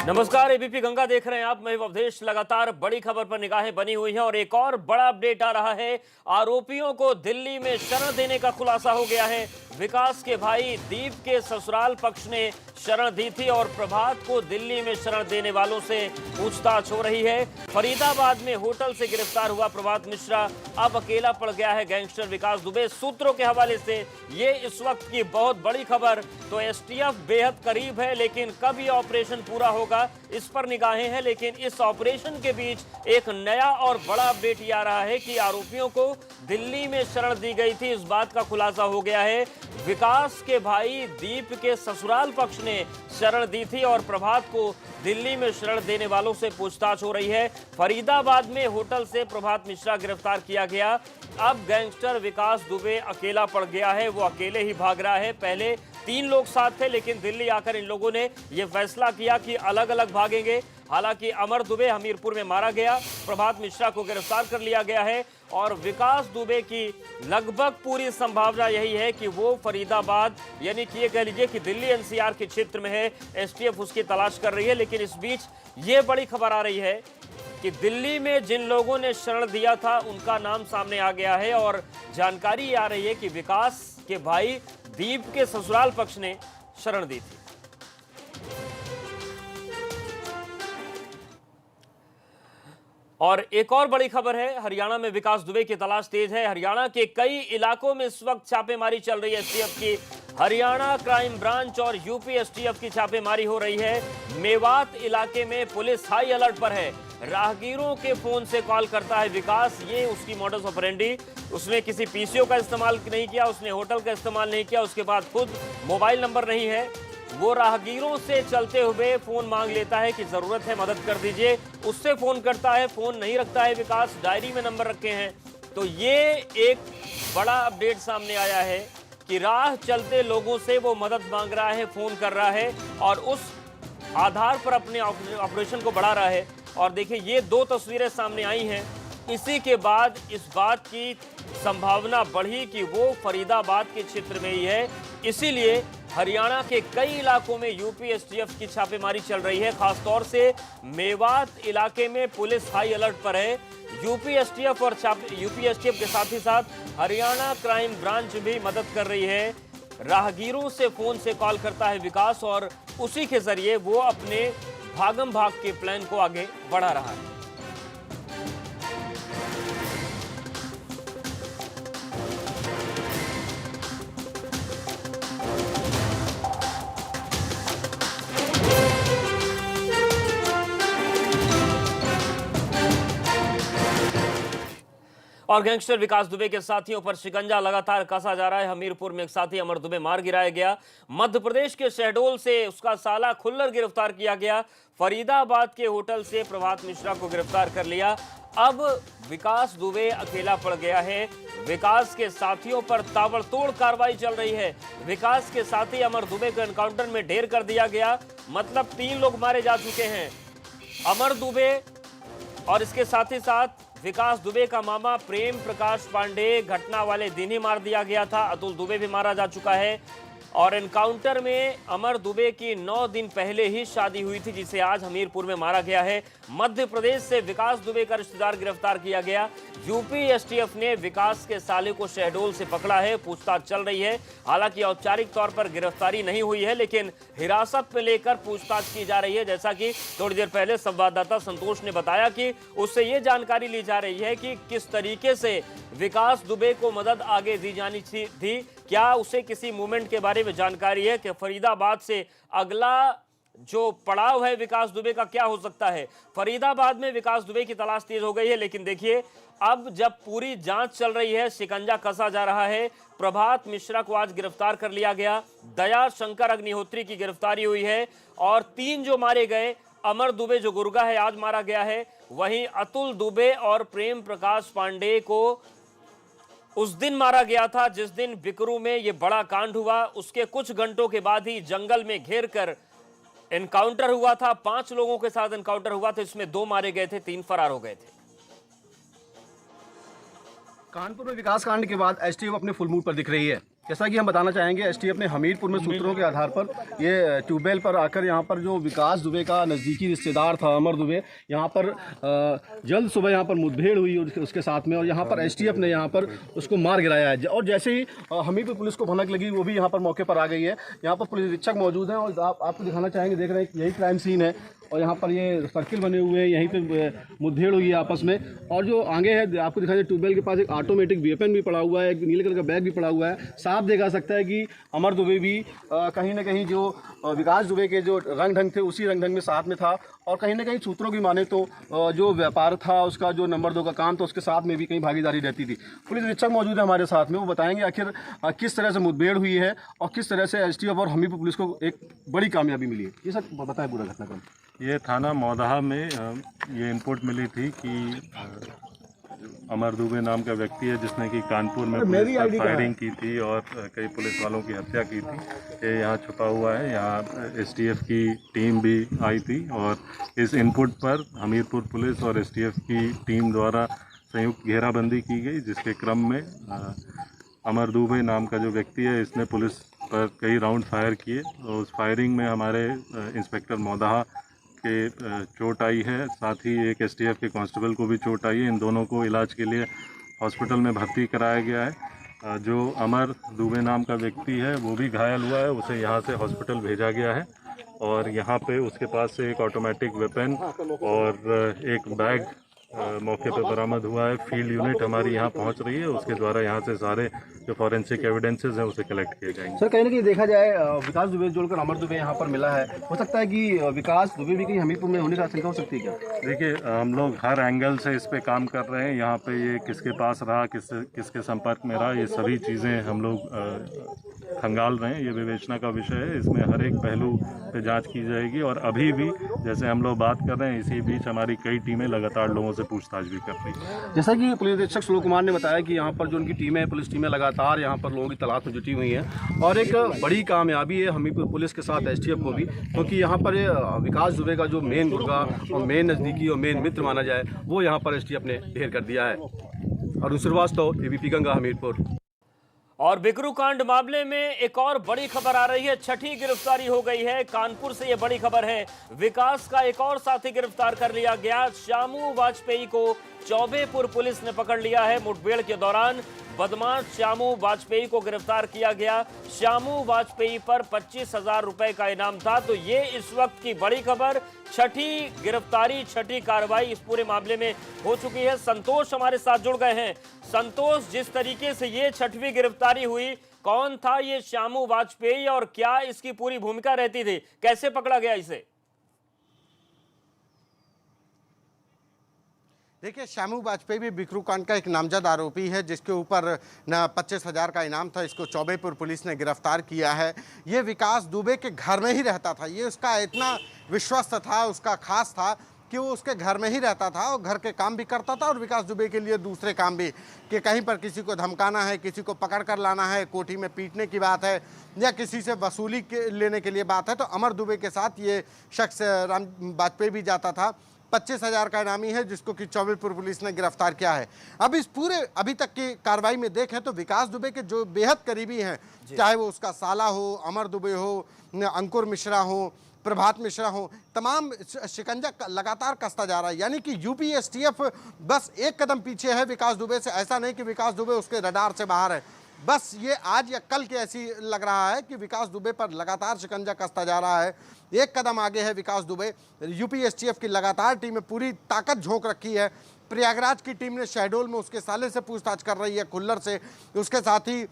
नमस्कार, एबीपी गंगा देख रहे हैं आप। मैं अवधेश। लगातार बड़ी खबर पर निगाहें बनी हुई हैं और एक और बड़ा अपडेट आ रहा है। आरोपियों को दिल्ली में शरण देने का खुलासा हो गया है। विकास के भाई दीप के ससुराल पक्ष ने शरण दी थी और प्रभात को दिल्ली में शरण देने वालों से पूछताछ हो रही है। फरीदाबाद में होटल से गिरफ्तार हुआ प्रभात मिश्रा अब अकेला पड़ गया है गैंगस्टर विकास दुबे। सूत्रों के हवाले से ये इस वक्त की बहुत बड़ी खबर। तो एसटीएफ बेहद करीब है, लेकिन कब ये ऑपरेशन पूरा होगा इस पर निगाहें हैं। लेकिन इस ऑपरेशन के बीच एक नया और बड़ा अपडेट ये आ रहा है कि आरोपियों को दिल्ली में शरण दी गई थी, इस बात का खुलासा हो गया है। विकास के भाई दीप के ससुराल पक्ष ने शरण दी थी और प्रभात को दिल्ली में शरण देने वालों से पूछताछ हो रही है। फरीदाबाद में होटल से प्रभात मिश्रा गिरफ्तार किया गया। अब गैंगस्टर विकास दुबे अकेला पड़ गया है, वो अकेले ही भाग रहा है। पहले 3 लोग साथ थे, लेकिन दिल्ली आकर इन लोगों ने यह फैसला किया कि अलग अलग भागेंगे। हालांकि अमर दुबे हमीरपुर में मारा गया, प्रभात मिश्रा को गिरफ्तार कर लिया गया है और विकास दुबे की लगभग पूरी संभावना यही है कि वो फरीदाबाद यानी कि ये कह लीजिए कि दिल्ली एनसीआर के क्षेत्र में है। एसटीएफ उसकी तलाश कर रही है। लेकिन इस बीच ये बड़ी खबर आ रही है कि दिल्ली में जिन लोगों ने शरण दिया था उनका नाम सामने आ गया है और जानकारी आ रही है कि विकास के भाई दीप के ससुराल पक्ष ने शरण दी थी। और एक और बड़ी खबर है, हरियाणा में विकास दुबे की तलाश तेज है। हरियाणा के कई इलाकों में इस वक्त छापेमारी चल रही है एसटीएफ की। हरियाणा क्राइम ब्रांच और यूपी एसटीएफ की छापेमारी हो रही है। मेवात इलाके में पुलिस हाई अलर्ट पर है। राहगीरों के फोन से कॉल करता है विकास, ये उसकी मॉडस ऑपरेंडी। उसने किसी पीसीओ का इस्तेमाल नहीं किया, उसने होटल का इस्तेमाल नहीं किया, उसके बाद खुद मोबाइल नंबर नहीं है। वो राहगीरों से चलते हुए फोन मांग लेता है कि जरूरत है मदद कर दीजिए, उससे फोन करता है, फोन नहीं रखता है विकास, डायरी में नंबर रखे हैं। तो ये एक बड़ा अपडेट सामने आया है कि राह चलते लोगों से वो मदद मांग रहा है, फोन कर रहा है और उस आधार पर अपने ऑपरेशन को बढ़ा रहा है। और देखिए ये 2 तस्वीरें सामने आई हैं। इसी के बाद इस बात की संभावना बढ़ी कि वो फरीदाबाद के क्षेत्र में ही है। इसीलिए हरियाणा के कई इलाकों में यूपी एसटीएफ की छापेमारी चल रही है। खासतौर से मेवात इलाके में पुलिस हाई अलर्ट पर है। यूपी एसटीएफ के साथ ही साथ हरियाणा क्राइम ब्रांच भी मदद कर रही है। राहगीरों से फोन से कॉल करता है विकास और उसी के जरिए वो अपने भागम भाग के प्लान को आगे बढ़ा रहा है। और गैंगस्टर विकास दुबे के साथियों पर शिकंजा लगातार कसा जा रहा है। हमीरपुर में एक साथी अमर दुबे मार गिराया गया। मध्य प्रदेश के शहडोल से उसका साला खुल्लर गिरफ्तार किया गया। फरीदाबाद के होटल से प्रभात मिश्रा को गिरफ्तार कर लिया। अब विकास दुबे अकेला पड़ गया है। विकास के साथियों पर ताबड़तोड़ कार्रवाई चल रही है। विकास के साथी अमर दुबे को एनकाउंटर में ढेर कर दिया गया। मतलब 3 लोग मारे जा चुके हैं। अमर दुबे और इसके साथ ही साथ विकास दुबे का मामा प्रेम प्रकाश पांडे घटना वाले दिन ही मार दिया गया था। अतुल दुबे भी मारा जा चुका है। और एनकाउंटर में अमर दुबे की 9 दिन पहले ही शादी हुई थी, जिसे आज हमीरपुर में मारा गया है। मध्य प्रदेश से विकास दुबे का रिश्तेदार गिरफ्तार किया गया। यूपी एसटीएफ ने विकास के साले को शहडोल से पकड़ा है। पूछताछ चल रही है। हालांकि औपचारिक तौर पर गिरफ्तारी नहीं हुई है, लेकिन हिरासत में लेकर पूछताछ की जा रही है। जैसा कि थोड़ी देर पहले संवाददाता संतोष ने बताया कि उससे ये जानकारी ली जा रही है कि किस तरीके से विकास दुबे को मदद आगे दी जानी थी। क्या उसे किसी मूवमेंट के बारे में जानकारी है कि फरीदाबाद से अगला जो पड़ाव है विकास दुबे का क्या हो सकता है। फरीदाबाद में विकास दुबे की तलाश तेज हो गई है। लेकिन देखिए अब जब पूरी जांच चल रही है, शिकंजा कसा जा रहा है। प्रभात मिश्रा को आज गिरफ्तार कर लिया गया। दया शंकर अग्निहोत्री की गिरफ्तारी हुई है और 3 जो मारे गए, अमर दुबे जो गुर्गा है आज मारा गया है। वहीं अतुल दुबे और प्रेम प्रकाश पांडे को उस दिन मारा गया था जिस दिन बिकरू में यह बड़ा कांड हुआ। उसके कुछ घंटों के बाद ही जंगल में घेर कर एनकाउंटर हुआ था। 5 लोगों के साथ एनकाउंटर हुआ था। इसमें 2 मारे गए थे, 3 फरार हो गए थे। कानपुर में विकास कांड के बाद एसटीएफ अपने फुल मूड पर दिख रही है। जैसा कि हम बताना चाहेंगे, एसटीएफ ने हमीरपुर में सूत्रों के आधार पर ये ट्यूबवेल पर आकर यहाँ पर जो विकास दुबे का नज़दीकी रिश्तेदार था अमर दुबे, यहाँ पर जल्द सुबह यहाँ पर मुठभेड़ हुई उसके साथ में, और यहाँ पर एसटीएफ ने यहाँ पर उसको मार गिराया है। और जैसे ही हमीरपुर पुलिस को भनक लगी, वो भी यहाँ पर मौके पर आ गई है। यहाँ पर पुलिस अधीक्षक मौजूद हैं और आपको दिखाना चाहेंगे, देख रहे हैं यही क्राइम सीन है और यहाँ पर ये सर्किल बने हुए हैं, यहीं पे मुठभेड़ हुई है आपस में। और जो आगे है आपको दिखाई, ट्यूबवेल के पास एक ऑटोमेटिक वेपन भी पड़ा हुआ है, एक नीले कलर का बैग भी पड़ा हुआ है। साफ देखा सकता है कि अमर दुबे भी कहीं ना कहीं जो विकास दुबे के जो रंग ढंग थे उसी रंग ढंग में साथ में था, और कहीं ना कहीं सूत्रों की माने तो जो व्यापार था उसका, जो नंबर 2 का काम था, उसके साथ में भी कहीं भागीदारी रहती थी। पुलिस अधीक्षक मौजूद है हमारे साथ में, वो बताएंगे आखिर किस तरह से मुठभेड़ हुई है और किस तरह से एसटीएफ और हमीरपुर पुलिस को एक बड़ी कामयाबी मिली है। ये सर बताएं पूरा घटनाक्रम। ये थाना मौदाहा में ये इनपुट मिली थी कि अमर दुबे नाम का व्यक्ति है जिसने कि कानपुर में पुलिस पर फायरिंग की थी और कई पुलिस वालों की हत्या की थी। ये यहाँ छुपा हुआ है। यहाँ एसटीएफ की टीम भी आई थी और इस इनपुट पर हमीरपुर पुलिस और एसटीएफ की टीम द्वारा संयुक्त घेराबंदी की गई, जिसके क्रम में अमर दुबे नाम का जो व्यक्ति है इसने पुलिस पर कई राउंड फायर किए और उस फायरिंग में हमारे इंस्पेक्टर मौदाहा के चोट आई है, साथ ही एक एसटीएफ के कांस्टेबल को भी चोट आई है। इन दोनों को इलाज के लिए हॉस्पिटल में भर्ती कराया गया है। जो अमर दुबे नाम का व्यक्ति है वो भी घायल हुआ है, उसे यहाँ से हॉस्पिटल भेजा गया है और यहाँ पे उसके पास से एक ऑटोमेटिक वेपन और एक बैग मौके पर बरामद हुआ है। फील्ड यूनिट हमारी यहाँ पहुँच रही है, उसके द्वारा यहाँ से सारे जो फॉरेंसिक एविडेंसेस हैं उसे कलेक्ट किए जाएंगे। सर कहीं ना कहीं देखा जाए विकास दुबे जोड़कर अमर दुबे यहाँ पर मिला है, हो सकता है कि विकास दुबे भी कहीं हमीरपुर में होने का आशंका हो सकती है क्या? देखिए, हम लोग हर एंगल से इस पे काम कर रहे हैं। यहाँ पे ये किसके पास रहा, किसके संपर्क में रहा, ये सभी चीज़ें हम लोग खंगाल रहे हैं। ये विवेचना का विषय है, इसमें हर एक पहलू पे जांच की जाएगी और अभी भी जैसे हम लोग बात कर रहे हैं इसी बीच हमारी कई टीमें लगातार लोगों से पूछताछ भी कर रही हैं। जैसा कि पुलिस अधीक्षक सुलो कुमार ने बताया कि यहाँ पर जो उनकी टीमें, पुलिस टीमें लगातार यहाँ पर लोगों की तलाश में जुटी हुई हैं और एक बड़ी कामयाबी है हमीरपुर पुलिस के साथ एसटीएफ को भी, क्योंकि यहाँ पर विकास दुबे का जो मेन गुर्गा और मेन नज़दीकी और मेन मित्र माना जाए वो यहाँ पर एसटीएफ ने ढेर कर दिया है। अरुण श्रीवास्तव, एबीपी गंगा, हमीरपुर। और बिकरू कांड मामले में एक और बड़ी खबर आ रही है, छठी गिरफ्तारी हो गई है। कानपुर से यह बड़ी खबर है, विकास का एक और साथी गिरफ्तार कर लिया गया। श्यामू वाजपेयी को चौबेपुर पुलिस ने पकड़ लिया है। मुठभेड़ के दौरान बदमाश श्यामू वाजपेयी को गिरफ्तार किया गया। श्यामू वाजपेयी पर 25,000 रुपए का इनाम था। तो ये इस वक्त की बड़ी खबर, छठी गिरफ्तारी, छठी कार्रवाई इस पूरे मामले में हो चुकी है। संतोष हमारे साथ जुड़ गए हैं। संतोष, जिस तरीके से ये छठवीं गिरफ्तारी हुई, कौन था ये श्यामू वाजपेयी और क्या इसकी पूरी भूमिका रहती थी, कैसे पकड़ा गया इसे? देखिए, श्यामू वाजपेयी भी बिकरू कांड का एक नामजद आरोपी है जिसके ऊपर न 25,000 का इनाम था। इसको चौबेपुर पुलिस ने गिरफ्तार किया है। ये विकास दुबे के घर में ही रहता था। ये उसका इतना विश्वस्त था, उसका खास था कि वो उसके घर में ही रहता था और घर के काम भी करता था और विकास दुबे के लिए दूसरे काम भी, कि कहीं पर किसी को धमकाना है, किसी को पकड़ कर लाना है, कोठी में पीटने की बात है या किसी से वसूली लेने के लिए बात है, तो अमर दुबे के साथ ये शख्स राम वाजपेयी भी जाता था। 25,000 का इनामी है जिसको कि चौबेपुर पुलिस ने गिरफ्तार किया है। अब इस पूरे अभी तक की कार्रवाई में देखें तो विकास दुबे के जो बेहद करीबी हैं, चाहे वो उसका साला हो, अमर दुबे हो, अंकुर मिश्रा हो, प्रभात मिश्रा हो, तमाम शिकंजा लगातार कसता जा रहा है। यानी कि यूपी एसटीएफ बस एक कदम पीछे है विकास दुबे से। ऐसा नहीं कि विकास दुबे उसके रडार से बाहर है, बस ये आज या कल के ऐसी लग रहा है कि विकास दुबे पर लगातार शिकंजा कसता जा रहा है। एक कदम आगे है विकास दुबे। यूपी एसटीएफ की लगातार टीमें पूरी ताकत झोंक रखी है। प्रयागराज की टीम ने शहडोल में उसके साले से पूछताछ कर रही है, खुल्लर से। उसके साथ ही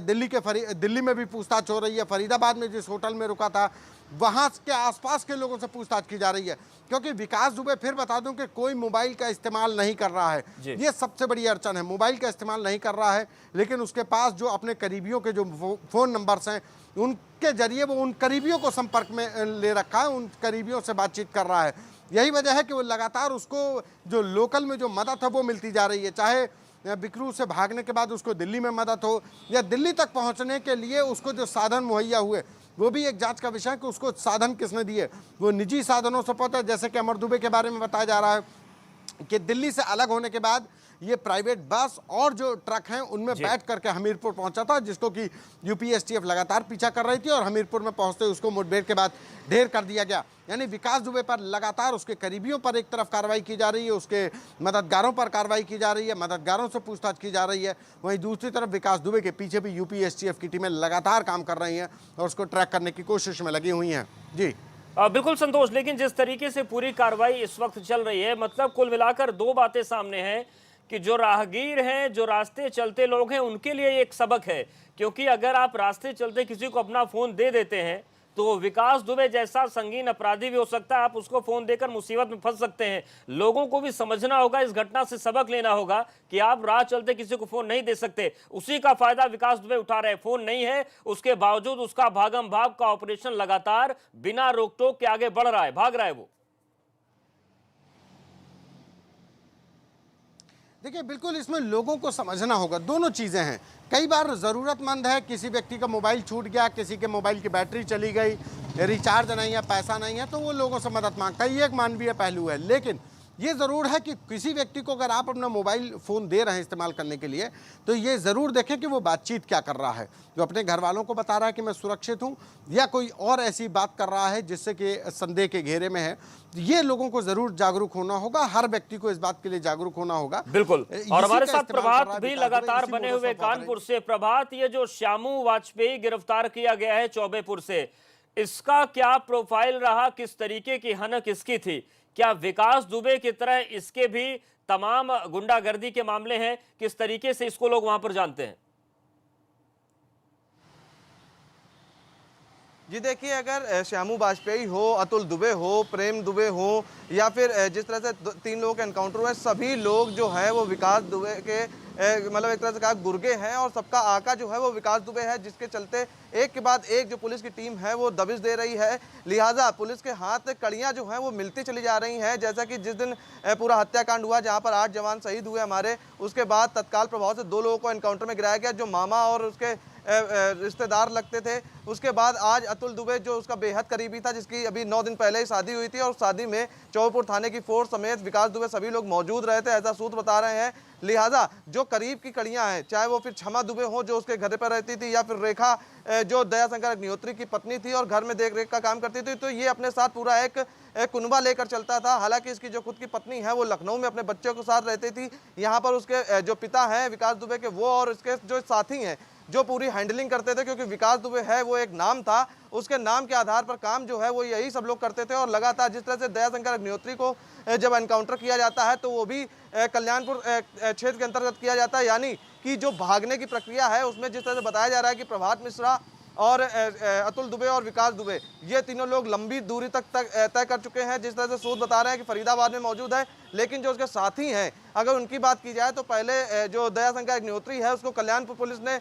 दिल्ली में भी पूछताछ हो रही है। फरीदाबाद में जिस होटल में रुका था वहाँ के आसपास के लोगों से पूछताछ की जा रही है, क्योंकि विकास दुबे, फिर बता दूं कि कोई मोबाइल का इस्तेमाल नहीं कर रहा है। ये सबसे बड़ी अड़चन है, मोबाइल का इस्तेमाल नहीं कर रहा है, लेकिन उसके पास जो अपने करीबियों के जो फ़ोन नंबर्स हैं उनके जरिए वो उन करीबियों को संपर्क में ले रखा है, उन करीबियों से बातचीत कर रहा है। यही वजह है कि वो लगातार उसको जो लोकल में जो मदद है वो मिलती जा रही है, चाहे बिकरू से भागने के बाद उसको दिल्ली में मदद हो या दिल्ली तक पहुंचने के लिए उसको जो साधन मुहैया हुए, वो भी एक जांच का विषय है कि उसको साधन किसने दिए। वो निजी साधनों से पहुंचा, जैसे कि अमर दुबे के बारे में बताया जा रहा है कि दिल्ली से अलग होने के बाद ये प्राइवेट बस और जो ट्रक हैं उनमें बैठ करके हमीरपुर पहुंचा था, जिसको कि यूपी एसटीएफ लगातार पीछा कर रही थी और हमीरपुर में पहुंचते उसको मुठभेड़ के बाद ढेर कर दिया गया। यानी विकास दुबे पर लगातार उसके करीबियों पर एक तरफ कार्रवाई की जा रही है, उसके मददगारों पर कार्रवाई की जा रही है, मददगारों से पूछताछ की जा रही है। वहीं दूसरी तरफ विकास दुबे के पीछे भी यूपी एसटीएफ की टीमें लगातार काम कर रही हैं और उसको ट्रैक करने की कोशिश में लगी हुई हैं। जी बिल्कुल संतोष, लेकिन जिस तरीके से पूरी कार्रवाई इस वक्त चल रही है, मतलब कुल मिलाकर दो बातें सामने हैं कि जो राहगीर हैं, जो रास्ते चलते लोग हैं, उनके लिए एक सबक है, क्योंकि अगर आप रास्ते चलते किसी को अपना फोन दे देते हैं तो विकास दुबे जैसा संगीन अपराधी भी हो सकता है, आप उसको फोन देकर मुसीबत में फंस सकते हैं। लोगों को भी समझना होगा, इस घटना से सबक लेना होगा कि आप राह चलते किसी को फोन नहीं दे सकते। उसी का फायदा विकास दुबे उठा रहे हैं। फोन नहीं है, उसके बावजूद उसका भागम भाग का ऑपरेशन लगातार बिना रोक टोक के आगे बढ़ रहा है, भाग रहा है वो। देखिए, बिल्कुल इसमें लोगों को समझना होगा, दोनों चीज़ें हैं। कई बार ज़रूरतमंद है, किसी व्यक्ति का मोबाइल छूट गया, किसी के मोबाइल की बैटरी चली गई, रिचार्ज नहीं है, पैसा नहीं है, तो वो लोगों से मदद मांगता है, ये एक मानवीय पहलू है। लेकिन ये ज़रूर है कि किसी व्यक्ति को अगर आप अपना मोबाइल फ़ोन दे रहे हैं इस्तेमाल करने के लिए, तो ये ज़रूर देखें कि वो बातचीत क्या कर रहा है, जो अपने घर वालों को बता रहा है कि मैं सुरक्षित हूँ, या कोई और ऐसी बात कर रहा है जिससे कि संदेह के घेरे में है। ये लोगों को ज़रूर जागरूक होना होगा, हर व्यक्ति को इस बात के लिए जागरूक होना होगा। बिल्कुल। और हमारे साथ प्रभात भी लगातार बने हुए कानपुर से। प्रभात, ये जो श्यामू वाजपेयी गिरफ्तार किया गया है चौबेपुर से, इसका क्या प्रोफाइल रहा, किस तरीके की हनक इसकी थी? क्या विकास दुबे की तरह इसके भी तमाम गुंडागर्दी के मामले हैं? किस तरीके से इसको लोग वहां पर जानते हैं? जी देखिए, अगर श्यामू वाजपेयी हो, अतुल दुबे हो, प्रेम दुबे हो, या फिर जिस तरह से 3 लोगों के एनकाउंटर हुए, सभी लोग जो है वो विकास दुबे के मतलब एक तरह से कहा गुर्गे हैं, और सबका आका जो है वो विकास दुबे है, जिसके चलते एक के बाद एक जो पुलिस की टीम है वो दबिश दे रही है। लिहाजा पुलिस के हाथ कड़ियां जो हैं वो मिलती चली जा रही हैं। जैसा कि जिस दिन पूरा हत्याकांड हुआ, जहां पर 8 जवान शहीद हुए हमारे, उसके बाद तत्काल प्रभाव से 2 लोगों को एनकाउंटर में गिराया गया, जो मामा और उसके रिश्तेदार लगते थे। उसके बाद आज अतुल दुबे, जो उसका बेहद करीबी था, जिसकी अभी 9 दिन पहले ही शादी हुई थी, और शादी में चौबेपुर थाने की फोर्स समेत विकास दुबे सभी लोग मौजूद रहे थे, ऐसा सूत्र बता रहे हैं। लिहाजा जो करीब की कड़ियां हैं, चाहे वो फिर क्षमा दुबे हो जो उसके घर पर रहती थी, या फिर रेखा जो दयाशंकर अग्निहोत्री की पत्नी थी और घर में देख रेख का काम करती थी, तो ये अपने साथ पूरा एक कुनबा लेकर चलता था। हालांकि इसकी जो खुद की पत्नी है वो लखनऊ में अपने बच्चों के साथ रहती थी। यहाँ पर उसके जो पिता हैं विकास दुबे के, वो और इसके जो साथी हैं जो पूरी हैंडलिंग करते थे, क्योंकि विकास दुबे है वो एक नाम था, उसके नाम के आधार पर काम जो है वो यही सब लोग करते थे। और लगातार जिस तरह से दयाशंकर अग्निहोत्री को जब एनकाउंटर किया जाता है तो वो भी कल्याणपुर क्षेत्र के अंतर्गत किया जाता है, यानी कि जो भागने की प्रक्रिया है उसमें जिस तरह से बताया जा रहा है कि प्रभात मिश्रा और अतुल दुबे और विकास दुबे, ये तीनों लोग लंबी दूरी तक तय कर चुके हैं। जिस तरह से सूत्र बता रहे हैं कि फरीदाबाद में मौजूद है, लेकिन जो उसके साथी हैं, अगर उनकी बात की जाए तो पहले जो दयाशंकर अग्निहोत्री है उसको कल्याणपुर पुलिस ने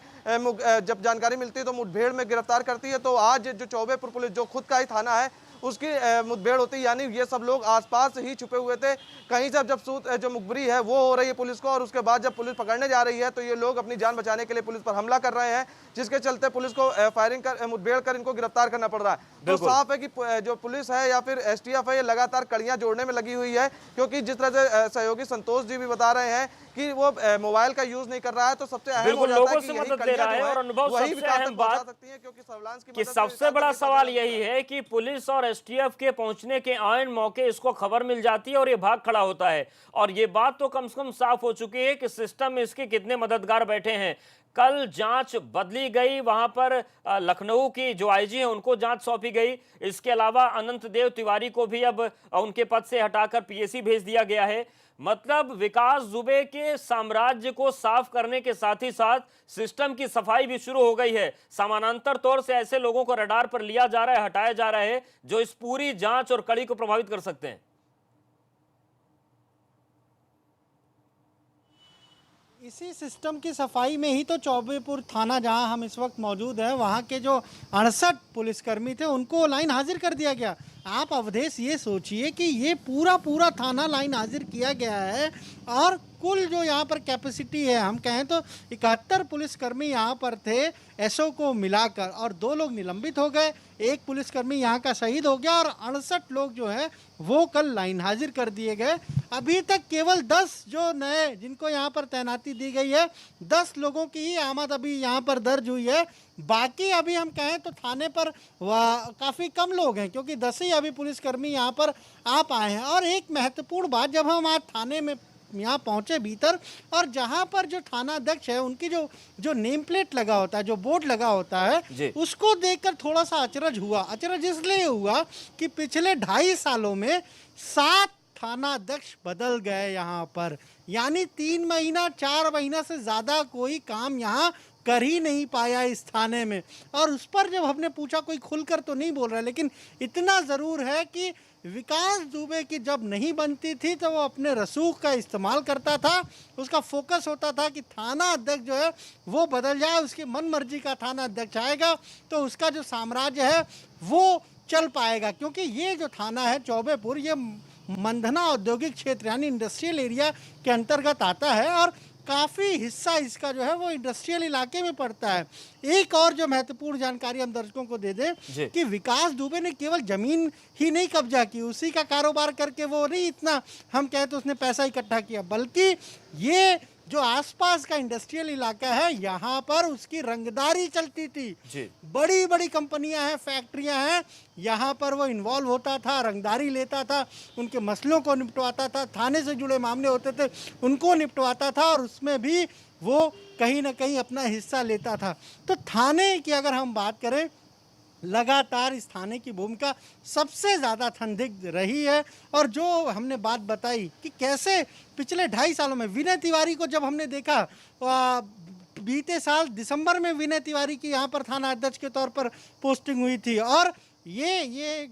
जब जानकारी मिलती है तो मुठभेड़ में गिरफ्तार करती है। तो आज जो चौबेपुर पुलिस, जो खुद का ही थाना है, उसकी मुठभेड़ होती, यानी ये सब लोग आसपास ही छुपे हुए थे। कहीं से जब जो मुखबरी है वो हो रही है पुलिस को, और उसके बाद जब पुलिस पकड़ने जा रही है तो ये लोग अपनी जान बचाने के लिए पुलिस पर हमला कर रहे हैं, जिसके चलते पुलिस को फायरिंग कर मुठभेड़ कर इनको गिरफ्तार करना पड़ रहा है। तो साफ है कि जो पुलिस है या फिर एसटीएफ है, ये लगातार कड़ियां जोड़ने में लगी हुई है, क्योंकि जिस तरह से सहयोगी संतोष जी भी बता रहे हैं कि वो मोबाइल का यूज नहीं कर रहा है, तो सबसे अहम हो जाता है कि यही कड़ियां जो है वही विकास तक पहुंचा सकती हैं, क्योंकि सर्विलांस की सबसे बड़ा सवाल यही है कि पुलिस और एसटीएफ के पहुंचने के आन मौके इसको खबर मिल जाती है और ये भाग खड़ा होता है। और ये बात तो कम से कम साफ हो चुकी है कि सिस्टम में इसके कितने मददगार बैठे हैं। कल जांच बदली गई, वहां पर लखनऊ की जो आईजी है उनको जांच सौंपी गई। इसके अलावा अनंत देव तिवारी को भी अब उनके पद से हटाकर पीएसी भेज दिया गया है। मतलब विकास दुबे के साम्राज्य को साफ करने के साथ ही साथ सिस्टम की सफाई भी शुरू हो गई है। समानांतर तौर से ऐसे लोगों को रडार पर लिया जा रहा है, हटाया जा रहा है, जो इस पूरी जांच और कड़ी को प्रभावित कर सकते हैं। इसी सिस्टम की सफाई में ही तो चौबेपुर थाना, जहां हम इस वक्त मौजूद हैं, वहां के जो 68 पुलिसकर्मी थे उनको लाइन हाजिर कर दिया गया। आप अवधेश ये सोचिए कि ये पूरा थाना लाइन हाजिर किया गया है, और कुल जो यहाँ पर कैपेसिटी है, हम कहें तो 71 पुलिसकर्मी यहाँ पर थे एसओ को मिलाकर, और 2 लोग निलंबित हो गए, 1 पुलिसकर्मी यहाँ का शहीद हो गया, और 68 लोग जो है वो कल लाइन हाजिर कर दिए गए। अभी तक केवल 10 जो नए जिनको यहाँ पर तैनाती दी गई है, 10 लोगों की ही आमद अभी यहाँ पर दर्ज हुई है। बाकी अभी हम कहें तो थाने पर काफ़ी कम लोग हैं, क्योंकि 10 ही अभी पुलिसकर्मी यहाँ पर आ पाए हैं। और एक महत्वपूर्ण बात, जब हम आज थाने में यहाँ पहुँचे भीतर, और जहाँ पर जो थाना अध्यक्ष है उनकी जो नेम प्लेट लगा होता है, जो बोर्ड लगा होता है, उसको देखकर थोड़ा सा अचरज हुआ। अचरज इसलिए हुआ कि पिछले 2.5 सालों में 7 थाना अध्यक्ष बदल गए यहाँ पर, यानी 3 महीना 4 महीना से ज़्यादा कोई काम यहाँ कर ही नहीं पाया इस थाने में। और उस पर जब हमने पूछा, कोई खुलकर तो नहीं बोल रहा, लेकिन इतना ज़रूर है कि विकास दुबे की जब नहीं बनती थी तो वो अपने रसूख का इस्तेमाल करता था। उसका फोकस होता था कि थाना अध्यक्ष जो है वो बदल जाए, उसकी मनमर्जी का थाना अध्यक्ष आएगा तो उसका जो साम्राज्य है वो चल पाएगा। क्योंकि ये जो थाना है चौबेपुर, ये मंधना औद्योगिक क्षेत्र यानी इंडस्ट्रियल एरिया के अंतर्गत आता है, और काफ़ी हिस्सा इसका जो है वो इंडस्ट्रियल इलाके में पड़ता है। एक और जो महत्वपूर्ण जानकारी हम दर्शकों को दे दें कि विकास दुबे ने केवल ज़मीन ही नहीं कब्जा की, उसी का कारोबार करके वो नहीं इतना हम कहें तो उसने पैसा इकट्ठा किया, बल्कि ये जो आसपास का इंडस्ट्रियल इलाका है यहाँ पर उसकी रंगदारी चलती थी। बड़ी बड़ी कंपनियां हैं, फैक्ट्रियां हैं, यहाँ पर वो इन्वॉल्व होता था, रंगदारी लेता था, उनके मसलों को निपटवाता था, थाने से जुड़े मामले होते थे उनको निपटवाता था, और उसमें भी वो कहीं ना कहीं अपना हिस्सा लेता था। तो थाने की अगर हम बात करें, लगातार इस थाने की भूमिका सबसे ज़्यादा संदिग्ध रही है। और जो हमने बात बताई कि कैसे पिछले 2.5 सालों में विनय तिवारी को जब हमने देखा, बीते साल दिसंबर में विनय तिवारी की यहाँ पर थाना अध्यक्ष के तौर पर पोस्टिंग हुई थी, और ये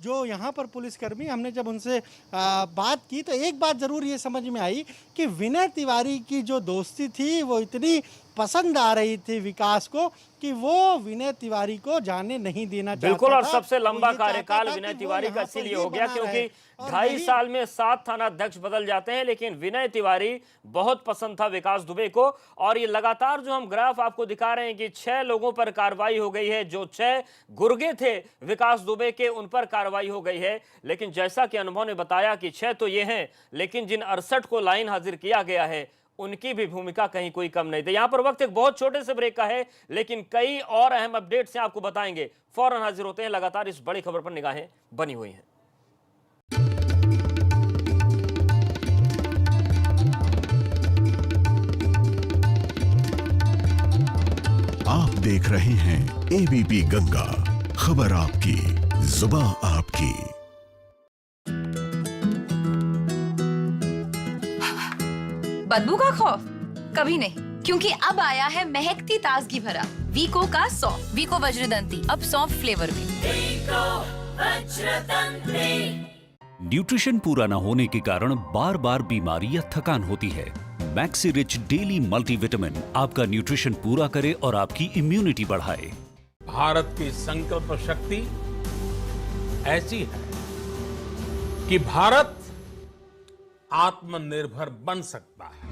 जो यहाँ पर पुलिसकर्मी, हमने जब उनसे बात की तो एक बात ज़रूर ये समझ में आई कि विनय तिवारी की जो दोस्ती थी वो इतनी पसंद आ रही थी विकास को कि वो विनय तिवारी को जाने नहीं देना चाहता। बिल्कुल, और सबसे लंबा कार्यकाल विनय तिवारी का इसीलिए हो गया क्योंकि 2.5 साल में 7 थाना अध्यक्ष बदल जाते हैं, लेकिन विनय तिवारी बहुत पसंद था विकास दुबे को। और ये लगातार जो हम ग्राफ आपको दिखा रहे हैं कि 6 लोगों पर कार्रवाई हो गई है, जो 6 गुर्गे थे विकास दुबे के उन पर कार्रवाई हो गई है। लेकिन जैसा कि अनुभव ने बताया कि 6 तो ये हैं, लेकिन जिन 68 को लाइन हाजिर किया गया है उनकी भी भूमिका कहीं कोई कम नहीं थी। यहां पर वक्त एक बहुत छोटे से ब्रेक का है, लेकिन कई और अहम अपडेट से आपको बताएंगे। फौरन हाजिर होते हैं, लगातार इस बड़ी खबर पर निगाहें बनी हुई हैं। आप देख रहे हैं एबीपी गंगा, खबर आपकी, जुबान आपकी। बदबू का खौफ कभी नहीं, क्योंकि अब आया है महकती ताजगी भरा वीको का सौंफ, वीको वज्रदंती, अब सौंफ फ्लेवर में। वीको वज्रदंती। न्यूट्रिशन पूरा न होने के कारण बार बार बीमारी या थकान होती है। मैक्सी रिच डेली मल्टीविटामिन आपका न्यूट्रिशन पूरा करे और आपकी इम्यूनिटी बढ़ाए। भारत की संकल्प शक्ति ऐसी है कि भारत आत्मनिर्भर बन सकता है।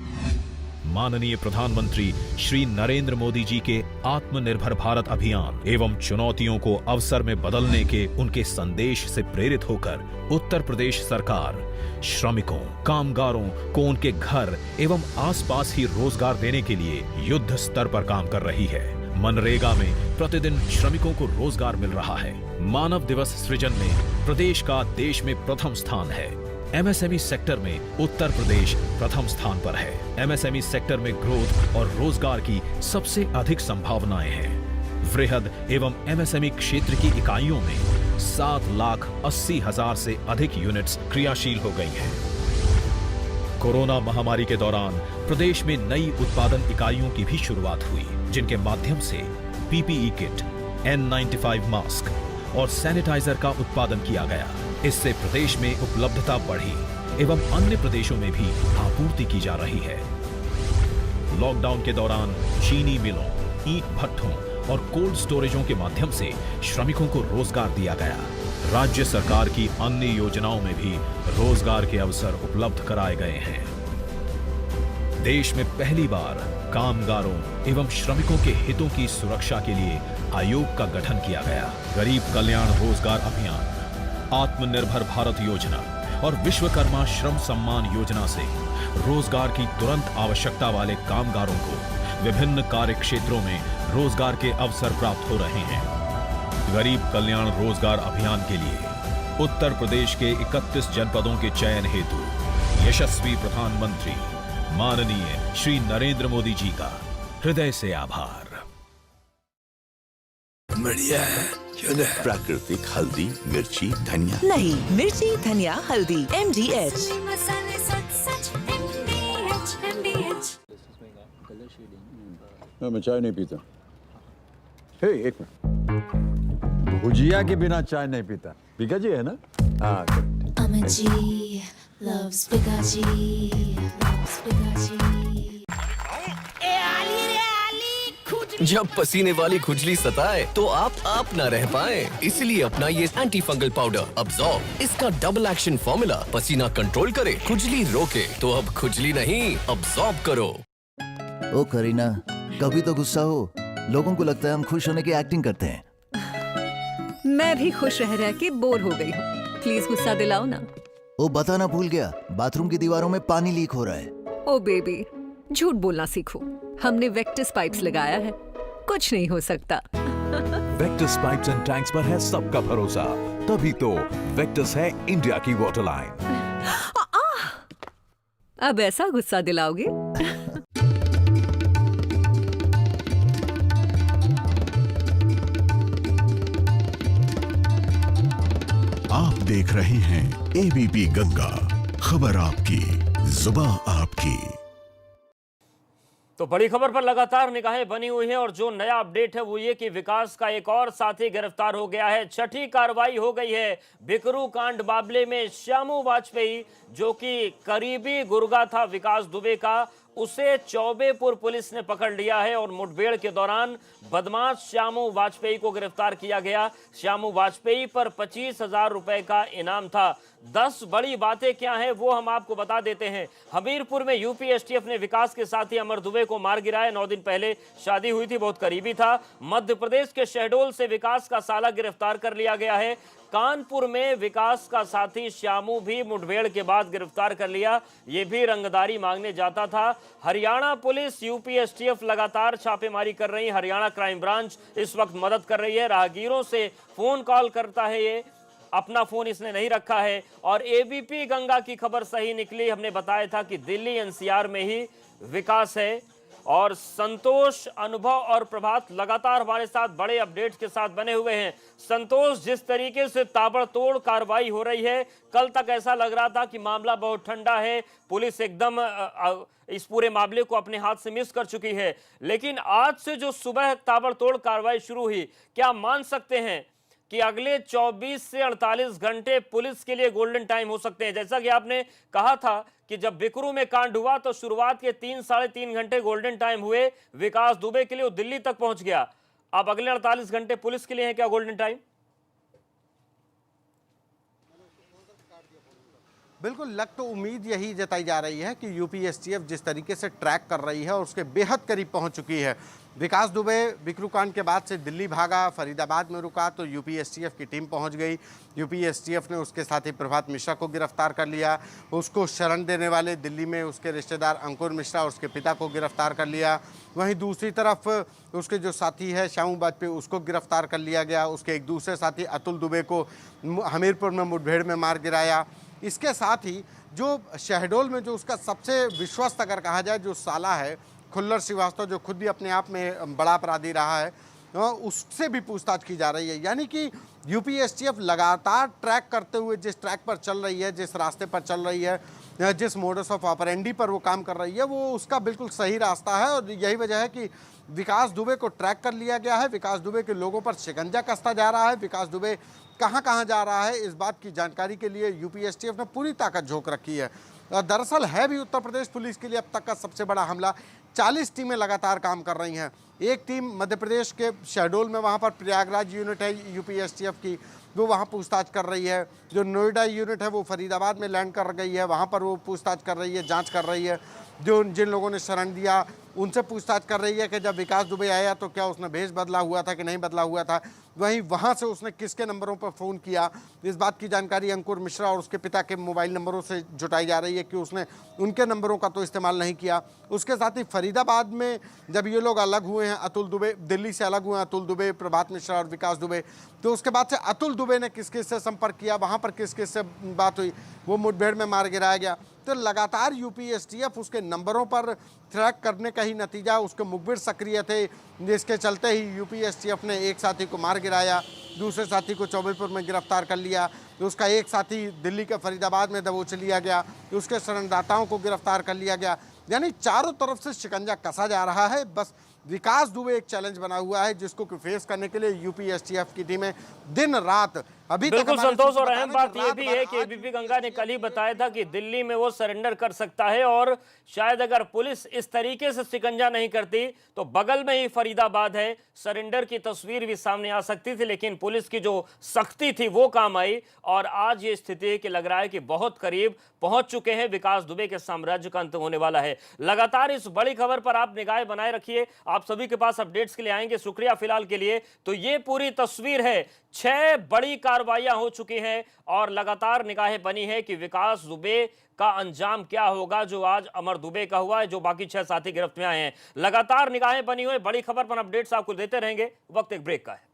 माननीय प्रधानमंत्री श्री नरेंद्र मोदी जी के आत्मनिर्भर भारत अभियान एवं चुनौतियों को अवसर में बदलने के उनके संदेश से प्रेरित होकर उत्तर प्रदेश सरकार श्रमिकों, कामगारों को उनके घर एवं आसपास ही रोजगार देने के लिए युद्ध स्तर पर काम कर रही है। मनरेगा में प्रतिदिन श्रमिकों को रोजगार मिल रहा है। मानव दिवस सृजन में प्रदेश का देश में प्रथम स्थान है। एमएसएमई सेक्टर में उत्तर प्रदेश प्रथम स्थान पर है। एमएसएमई सेक्टर में ग्रोथ और रोजगार की सबसे अधिक संभावनाएं हैं। वृहद एवं एमएसएमई क्षेत्र की इकाइयों में 7,80,000 से अधिक यूनिट्स क्रियाशील हो गई हैं। कोरोना महामारी के दौरान प्रदेश में नई उत्पादन इकाइयों की भी शुरुआत हुई, जिनके माध्यम से पीपीई किट, N95 मास्क और सैनिटाइजर का उत्पादन किया गया। इससे प्रदेश में उपलब्धता बढ़ी एवं अन्य प्रदेशों में भी आपूर्ति की जा रही है। लॉकडाउन के दौरान चीनी मिलों, ईंट भट्ठों और कोल्ड स्टोरेजों के माध्यम से श्रमिकों को रोजगार दिया गया। राज्य सरकार की अन्य योजनाओं में भी रोजगार के अवसर उपलब्ध कराए गए हैं। देश में पहली बार कामगारों एवं श्रमिकों के हितों की सुरक्षा के लिए आयोग का गठन किया गया। गरीब कल्याण रोजगार अभियान, आत्मनिर्भर भारत योजना और विश्वकर्मा श्रम सम्मान योजना से रोजगार की तुरंत आवश्यकता वाले कामगारों को विभिन्न कार्य क्षेत्रों में रोजगार के अवसर प्राप्त हो रहे हैं। गरीब कल्याण रोजगार अभियान के लिए उत्तर प्रदेश के 31 जनपदों के चयन हेतु यशस्वी प्रधानमंत्री माननीय श्री नरेंद्र मोदी जी का हृदय से आभार। बढ़िया है, क्यों ना? प्राकृतिक हल्दी, मिर्ची, धनिया नहीं, मिर्ची, धनिया, हल्दी, MDH। मैं चाय नहीं पीता। हे, एक मिनट, भुजिया के बिना चाय नहीं पीता। पिकाजी है ना? हाँ। जब पसीने वाली खुजली सताए तो आप ना रह पाए, इसलिए अपना ये एंटी फंगल पाउडर अब्सॉर्ब। इसका डबल एक्शन फॉर्मूला पसीना कंट्रोल करे, खुजली रोके। तो अब खुजली नहीं, अब्सॉर्ब करो। ओ करीना, कभी तो गुस्सा हो। लोगों को लगता है हम खुश होने की एक्टिंग करते हैं। मैं भी खुश रह के बोर हो गई हूँ। प्लीज गुस्सा दिलाओ ना। वो बताना भूल गया, बाथरूम की दीवारों में पानी लीक हो रहा है। ओ बेबी, झूठ बोलना सीखो। हमने वेक्टस पाइप्स लगाया है, कुछ नहीं हो सकता। वेक्टस पाइप्स एंड टैंक्स पर है सबका भरोसा, तभी तो वेक्टस है इंडिया की वाटर लाइन। अब ऐसा गुस्सा दिलाओगे? आप देख रहे हैं ABP गंगा, खबर आपकी, जुबान आपकी। तो बड़ी खबर पर लगातार निगाहें बनी हुई है और जो नया अपडेट है वो ये कि विकास का एक और साथी गिरफ्तार हो गया है। छठी कार्रवाई हो गई है बिकरू कांड मामले में। श्यामू वाजपेयी जो कि करीबी गुर्गा था विकास दुबे का, उसे चौबेपुर पुलिस ने पकड़ लिया है और मुठभेड़ के दौरान बदमाश श्यामू वाजपेयी को गिरफ्तार किया गया। श्यामू वाजपेयी पर 25,000 रुपए का इनाम था। 10 बड़ी बातें क्या हैं वो हम आपको बता देते हैं। हमीरपुर में यूपी एसटीएफ ने विकास के साथी अमर दुबे को मार गिराया। 9 दिन पहले शादी हुई थी, बहुत करीबी था। मध्य प्रदेश के शहडोल से विकास का साला गिरफ्तार कर लिया गया है। कानपुर में विकास का साथी श्यामू भी मुठभेड़ के बाद गिरफ्तार कर लिया, ये भी रंगदारी मांगने जाता था। हरियाणा पुलिस, यूपी एसटीएफ लगातार छापेमारी कर रही है। हरियाणा क्राइम ब्रांच इस वक्त मदद कर रही है। राहगीरों से फोन कॉल करता है ये, अपना फोन इसने नहीं रखा है। और एबीपी गंगा की खबर सही निकली, हमने बताया था कि दिल्ली एनसीआर में ही विकास है। और संतोष, अनुभव और प्रभात लगातार हमारे साथ बड़े अपडेट्स के साथ बने हुए हैं। संतोष, जिस तरीके से ताबड़तोड़ कार्रवाई हो रही है, कल तक ऐसा लग रहा था कि मामला बहुत ठंडा है, पुलिस एकदम इस पूरे मामले को अपने हाथ से मिस कर चुकी है, लेकिन आज से जो सुबह ताबड़तोड़ कार्रवाई शुरू हुई, क्या मान सकते हैं कि अगले 24 से 48 घंटे पुलिस के लिए गोल्डन टाइम हो सकते हैं? जैसा कि आपने कहा था कि जब बिकरू में कांड हुआ तो शुरुआत के 3 साढ़े 3 घंटे गोल्डन टाइम हुए विकास दुबे के लिए, वो दिल्ली तक पहुंच गया। अब अगले 48 घंटे पुलिस के लिए है क्या गोल्डन टाइम? बिल्कुल, लग तो उम्मीद यही जताई जा रही है कि यूपी एसटीएफ जिस तरीके से ट्रैक कर रही है और उसके बेहद करीब पहुंच चुकी है। विकास दुबे बिकरू कांड के बाद से दिल्ली भागा, फरीदाबाद में रुका तो यूपी एसटीएफ की टीम पहुंच गई। यूपी एसटीएफ ने उसके साथी प्रभात मिश्रा को गिरफ्तार कर लिया। उसको शरण देने वाले दिल्ली में उसके रिश्तेदार अंकुर मिश्रा और उसके पिता को गिरफ्तार कर लिया। वहीं दूसरी तरफ उसके जो साथी है श्यामू वाजपेयी, उसको गिरफ्तार कर लिया गया। उसके एक दूसरे साथी अतुल दुबे को हमीरपुर में मुठभेड़ में मार गिराया। इसके साथ ही जो शहडोल में जो उसका सबसे विश्वस्त अगर कहा जाए जो साला है खुल्लर श्रीवास्तव, जो खुद भी अपने आप में बड़ा अपराधी रहा है, उससे भी पूछताछ की जा रही है। यानी कि यूपी एसटीएफ लगातार ट्रैक करते हुए जिस ट्रैक पर चल रही है, जिस रास्ते पर चल रही है, जिस मोडस ऑफ ऑपरेंडी पर वो काम कर रही है, वो उसका बिल्कुल सही रास्ता है। और यही वजह है कि विकास दुबे को ट्रैक कर लिया गया है। विकास दुबे के लोगों पर शिकंजा कसता जा रहा है। विकास दुबे कहाँ कहाँ जा रहा है, इस बात की जानकारी के लिए यूपी एसटीएफ ने पूरी ताकत झोंक रखी है। दरअसल है भी उत्तर प्रदेश पुलिस के लिए अब तक का सबसे बड़ा हमला। 40 टीमें लगातार काम कर रही हैं। एक टीम मध्य प्रदेश के शहडोल में, वहाँ पर प्रयागराज यूनिट है यूपी एसटीएफ की। वो वहाँ पूछताछ कर रही है। जो नोएडा यूनिट है वो फरीदाबाद में लैंड कर गई है, वहाँ पर वो पूछताछ कर रही है, जांच कर रही है। जो जिन लोगों ने शरण दिया उनसे पूछताछ कर रही है कि जब विकास दुबे आया तो क्या उसने भेष बदला हुआ था कि नहीं बदला हुआ था। वहीं वहाँ से उसने किसके नंबरों पर फ़ोन किया, इस बात की जानकारी अंकुर मिश्रा और उसके पिता के मोबाइल नंबरों से जुटाई जा रही है कि उसने उनके नंबरों का तो इस्तेमाल नहीं किया। उसके साथ ही फरीदाबाद में जब ये लोग अलग हुए हैं, अतुल दुबे दिल्ली से अलग हुए हैं, अतुल दुबे, प्रभात मिश्रा और विकास दुबे, तो उसके बाद से अतुल दुबे ने किस किस से संपर्क किया, वहाँ पर किस किस से बात हुई, वो मुठभेड़ में मार गिराया गया। तो लगातार यूपी एसटीएफ उसके नंबरों पर ट्रैक करने का ही नतीजा, उसके मुखबिर सक्रिय थे, जिसके चलते ही यूपी एसटीएफ ने एक साथी को मार गिराया, दूसरे साथी को चौबेपुर में गिरफ्तार कर लिया, उसका एक साथी दिल्ली के फरीदाबाद में दबोच लिया गया, उसके शरणदाताओं को गिरफ्तार कर लिया गया। यानी चारों तरफ से शिकंजा कसा जा रहा है। बस विकास दुबे एक चैलेंज बना हुआ है जिसको कि फेस करने के लिए यूपी एसटीएफ की टीमें दिन रात अभी बिल्कुल तक संतोष, और अहम बात यह भी है कि एबीपी गंगा ने कल ही बताया था कि दिल्ली में वो सरेंडर कर सकता है, और शायद अगर पुलिस इस तरीके से शिकंजा नहीं करती तो बगल में ही फरीदाबाद है, सरेंडर की तस्वीर भी सामने आ सकती थी, लेकिन पुलिस की जो सख्ती थी वो काम आई। और आज ये स्थिति है कि लग रहा है कि बहुत करीब पहुंच चुके हैं, विकास दुबे के साम्राज्य का अंत होने वाला है। लगातार इस बड़ी खबर पर आप निगाहें बनाए रखिए, आप सभी के पास अपडेट्स के लिए आएंगे। शुक्रिया फिलहाल के लिए। तो ये पूरी तस्वीर है, 6 बड़ी कार्रवाइयां हो चुकी हैं और लगातार निगाहें बनी है कि विकास दुबे का अंजाम क्या होगा, जो आज अमर दुबे का हुआ है, जो बाकी 6 साथी गिरफ्त में आए हैं। लगातार निगाहें बनी हुई, बड़ी खबर पर अपडेट्स आपको देते रहेंगे। वक्त एक ब्रेक का है।